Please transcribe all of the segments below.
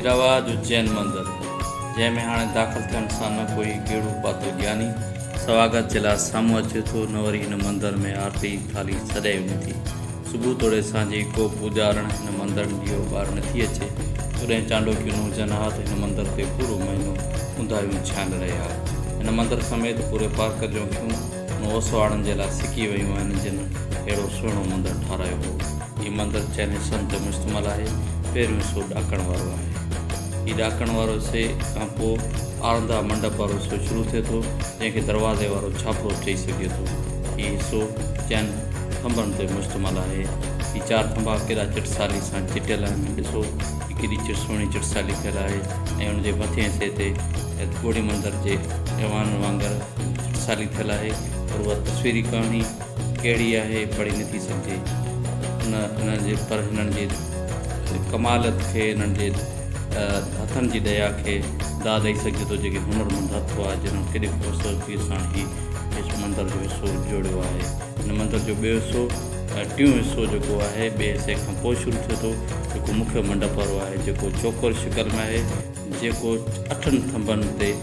हीराबाद उज्जैन मंदिर जंहिंमें हाणे दाख़िल थियण सां न कोई गेड़ू पातो ज्ञानी स्वागत जे लाइ साम्हूं अचे थो न वरी हिन मंदर में आरती थाली सजाई वञे थी। सुबुह तोड़े सांझी को पूॼारण हिन मंदर जी ॿार नथी अचे तॾहिं चांडोकियूं न हुजनि हा त हिन मंदर ते पूरो महीनो ऊंधायूं छान रहिया। हिन मंदर समेत पूरे पार्क जो अखियूं ओसवाड़नि जे लाइ सिकी वयूं आहिनि जिन अहिड़ो सुहिणो मंदरु ठारायो हो। हीउ मंदरु चइनि हिसनि ते मुश्तमिल आहे। पहिरियों हिसो ॾाकण वारो आहे। हीउ ॾाकण वारो हिसे खां पोइ आरंदा मंडप वारो हिसो शुरू थिए थो जंहिंखे दरवाज़े वारो छापरो चई सघे थो। हीउ हिसो चइनि थंभनि ते मुश्तमिल आहे। हीउ 4 थंभा केॾा चिटसाली सां चिटियल आहिनि। ॾिसो केॾी सुहिणी चिटसाली थियल आहे ऐं हुनजे मथे हिसे ते गोड़ी मंदर जे जवान वांगुरु चिटसाली थियल आहे। पर उहा तस्वीरी कहाणी कहिड़ी आहे पढ़ी नथी सघिजे। पर हिननि जे कमालत खे हिननि जे हथनि जी दया खे दाद ॾेई सघे थो जेके हुनरमंद हथ हुआ जिन्हनि केॾी ख़ूबसूरतीअ सां इस मंदर जो हिसो जोड़ियो आहे। हिन मंदर जो ॿियो हिसो टियों हिसो जेको आहे ॿिए हिसे खां पोइ शुरू थिए थो जेको मुख्य मंडप वारो आहे जेको चौकोर शिकल में आहे जेको 8 थंभनि ते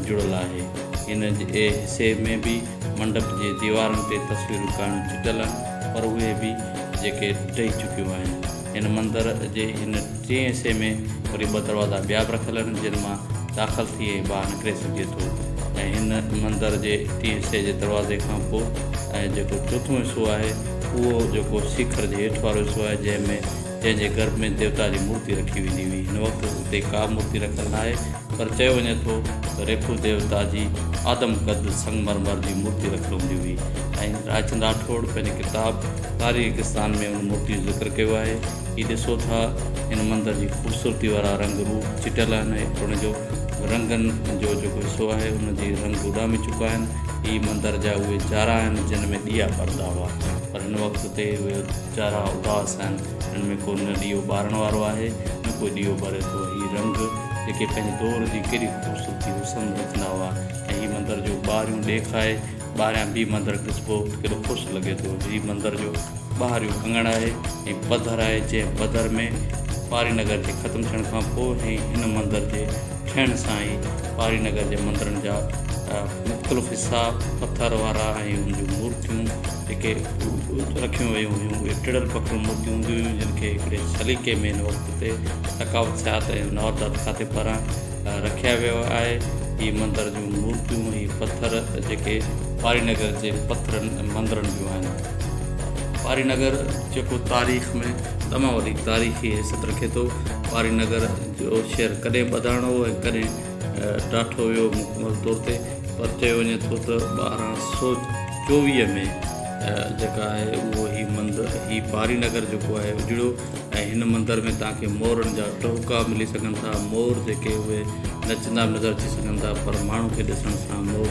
जुड़ियल आहे। हिन जे हिसे में बि मंडप जे दीवारनि ते तस्वीरूं करणु चिटियल आहिनि पर उहे बि जेके ठही चुकियूं आहिनि। हिन मंदर जे हिन टे हिसे में वरी 2 दरवाज़ा ॿिया बि रखियल आहिनि जिन मां दाख़िल थी ॿाहिरि निकिरे सघे थो। ऐं हिन मंदर जे टी हिसे जे दरवाज़े खां पोइ ऐं जेको चोथों हिसो आहे उहो जेको शिखर जे हेठि वारो हिसो आहे जंहिंजे गर्भ में देवता जी मूर्ति रखी वेंदी हुई। हिन वक़्तु उते का मूर्ति रखियल न आहे पर चयो वञे थो त रेखू देवता जी आदम कद संगमरमर जी मूर्ति रखियल हूंदी हुई। ऐं राजचंद राठौड़ पंहिंजी किताब तारीख़िस्तान में उन मूर्ति जो ज़िक्र कयो आहे। हीउ ॾिसो था हिन मंदर जी ख़ूबसूरती वारा रंग रूप चिटियल आहिनि। हुनजो रंगनि जो जेको हिसो आहे उनजी रंग उॾामी चुका आहिनि। हीउ मंदर जा उहे जारा आहिनि जिन में ॾीआ ॿरंदा हुआ पर हिन वक़्त ते उहे जारा उदास आहिनि। हिन में को न ॾीओ ॿारण वारो आहे न कोई ॾीओ ॿरे थो। हीउ रंग जेके पंहिंजे दौर जी केॾी ख़ूबसूरती हुसन रखंदा हुआ ऐं हीउ मंदर जो ॿाहिरियों ॾेखाए ॿाहिरियां बि मंदरु ॾिसबो केॾो ख़ुशि लॻे थो। हीउ मंदर जो ॿाहिरियों अंगण आहे ऐं पधर आहे जंहिं पधर में पारीनगर जे ख़तमु थियण खां पोइ ऐं हिन मंदर जे ठहिण सां ई पारीनगर जे मंदरनि जा मुख़्तलिफ़ हिसा पथर वारा ऐं उन जूं मूर्तियूं जेके रखियूं वयूं हुयूं उहे टिड़ल पकड़ मूर्तियूं हूंदियूं हुयूं जिन खे हिकिड़े सलीक़े में हिन वक़्त ते थकावत सियात ऐं नवाबदाद खाते पारां रखिया वियो आहे। हीअ मंदर जूं मूर्तियूं हीअ पथर जेके पारीनगर जे पथरनि मंदरनि जूं आहिनि। पारीनगर जेको तारीख़ में तमामु वॾी तारीख़ी हैसियत रखे थो। पारीनगर जो शहर कॾहिं ॿधाइणो ऐं कॾहिं ॾाठो वियो मुकमल तौर ते पर चयो वञे थो त 1224 में जेका आहे उहो हीउ पारीनगर जेको आहे उजड़ियो ऐं हिन मंदर में तव्हांखे मोरनि जा टहुका मिली सघनि था। मोर जेके उहे नचंदा नज़र अची सघनि था पर माण्हू खे ॾिसण सां मोर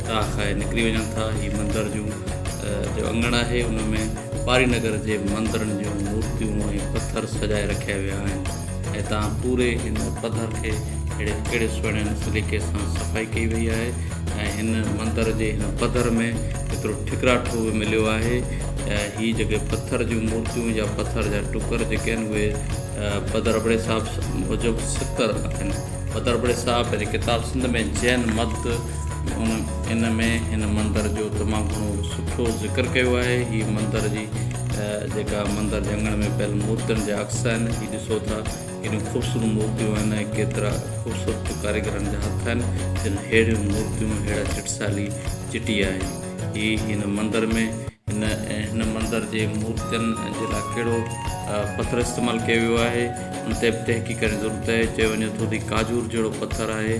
तां खाए निकिरी वञनि था। हीउ मंदर जूं जो अंगण आहे उन में पारीनगर जे मंदरनि जूं मूर्तियूं ऐं पथर सजाए रखिया विया आहिनि ऐं तव्हां पूरे हिन पथर खे कहिड़े सुहिणे सलीक़े सां सफ़ाई कई वई आहे। ऐं हिन मंदर जे हिन पथर में एतिरो ठिकराठो मिलियो आहे। हीअ जेके पथर जूं मूर्तियूं या पथर जा टुकर जेके आहिनि उहे बदरबड़े साहिब मूजिबि 70 आहिनि। बदरबड़े साहिब पंहिंजी किताब सिंध में जैन मत इन में हिन मंदर जो तमामु घणो सुठो ज़िक्र कयो आहे। हीअ मंदर जी जेका मंदर जे अंगण में पियल मूर्तियुनि जा अक्स आहिनि हीअ ॾिसो था केॾियूं ख़ूबसूरत मूर्तियूं आहिनि ऐं केतिरा ख़ूबसूरत कारीगरनि जा हथ आहिनि जिन अहिड़ियूं मूर्तियूं अहिड़ा चिटसाली चिटी आहे। हीअ हिन मंदर में हिन मंदर जे मूर्तियुनि जे लाइ कहिड़ो पथर इस्तेमालु कयो वियो आहे उन ते बि तहक़ीक़ करण जी ज़रूरत आहे। चयो वञे थो त काजूर जहिड़ो पथर आहे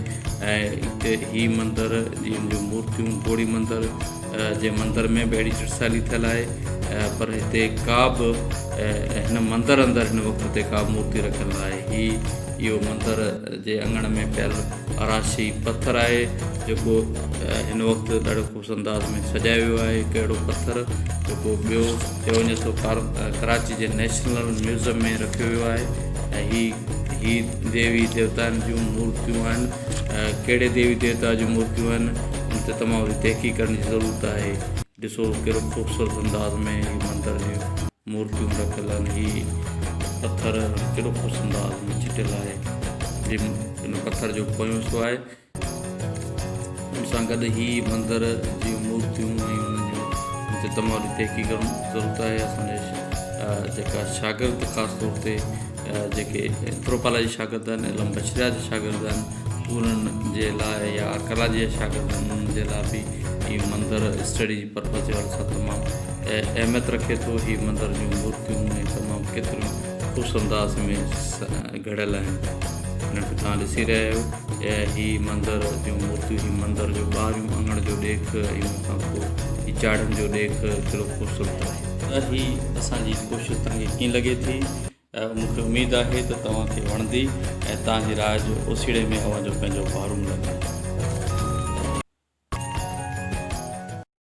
ऐं हिते हीअ मंदर जूं मूर्तियूं गोड़ी मंदर जे मंदर में बि अहिड़ी चिटसाली थियल आहे पर हिते का बि हिन मंदर अंदरि हिन वक़्त ते का मूर्ति रखियल न आहे। इहो मंदर जे अंगण में पियल अराशी पथर आहे जेको हिन वक़्तु ॾाढो ख़ूबसूरत अंदाज़ में सजायो वियो आहे। कहिड़ो पथर जेको ॿियो चयो वञे थो कराची जे नेशनल म्यूज़ियम में रखियो वियो आहे। ऐं हीअ देवी देवताउनि जूं मूर्तियूं आहिनि। कहिड़े देवी देवता जूं मूर्तियूं आहिनि उन ते तमामु वरी तहक़ीक़ करण जी ज़रूरत आहे। ॾिसो कहिड़ो ख़ूबसूरत अंदाज़ में हीअ मंदर जूं मूर्तियूं रखियल आहिनि। हीअ पथर केॾो ख़ूबसूरत अंदाज़ में चिटियल आहे। जे इन पत्थर जो पोयों सो आहे। उन सां गॾु ही मंदर जी मूर्तियूं ऐं उन्हनि जूं ते तमामु तहक़ीक़ करणु ज़रूरत आहे। असांजे जेका शागिर्द ख़ासि तौर ते जेके एंथ्रोपोलॉजी शागिर्द आहिनि, इल्मु बशरियात जा शागिर्द आहिनि, उन्हनि जे लाइ या आर्कियोलॉजी जा शागिर्द आहिनि, उन्हनि जे लाइ बि हीउ मंदरु स्टडी पर्पज़ जे हवाले सां तमामु अहमियत रखे थो। हीउ मंदर जूं मूर्तियूं ऐं तमामु केतिरियूं ख़ुशि अंदाज़ में घड़ियल आहिनि। हिन खे तव्हां ॾिसी रहिया आहियो। हीउ मंदर जूं मूर्तियूं, हीउ मंदर जो ॿाहिरियों अङण जो ॾेख ऐं उन खां पोइ हीउ चाढ़नि जो ॾेख केतिरो ख़ूबसूरत आहे। त हीअ असांजी कोशिशि तव्हांखे कीअं लॻे थी? मूंखे उमेदु आहे त तव्हांखे वणंदी ऐं तव्हांजी राय जो ओसीड़े में अव्हां जो पंहिंजो बारूम लॻंदो।